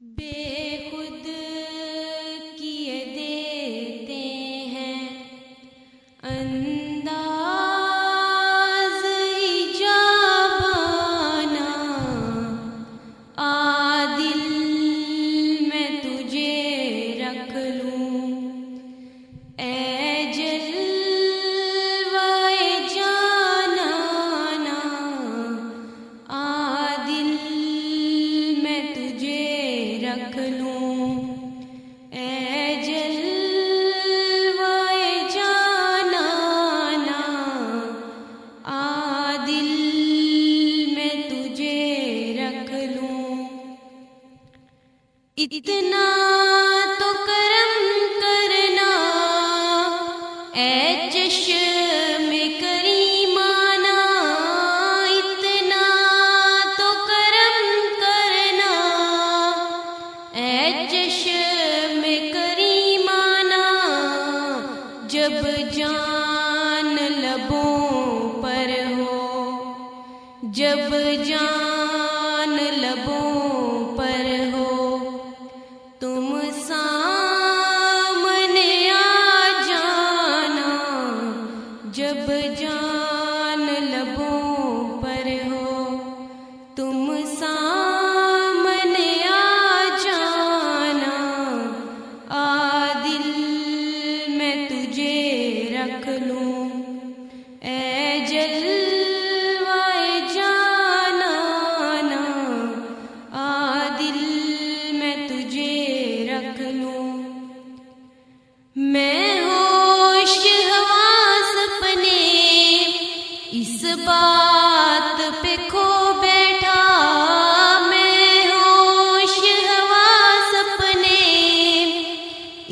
بے خود کیے دیتے ہیں انداز ایجابانا، عادل میں تجھے رکھ لوں اے جلوۂ جانانا، عادل میں تجھے رکھ لوں اے جلوۂ جانانا، عادل میں تجھے رکھ لوں۔ اتنا تو کرم کرنا اے چشم کریمانہ، اتنا تو کرم کرنا اے چشم کریمانہ، جب جان لبوں پر ہو، جب جان لبوں پر ہو، تم سامنے آ جانا، جب جان لبوں پر ہو، تم سامنے آ جانا، عادل میں تجھے رکھ لوں اے جلوۂ جانانا، عادل میں تجھے رکھ لوں۔ میں ہوش حواس اپنے اس بات پہ کھو بیٹھا، میں ہوش حواس اپنے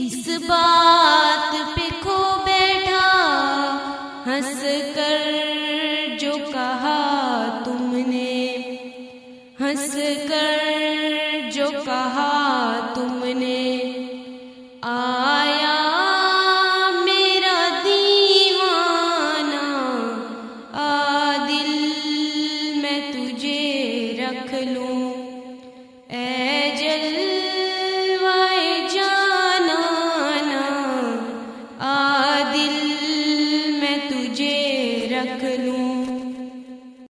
اس بات پہ کھو بیٹھا، ہنس کر جو کہا تم نے، ہنس کر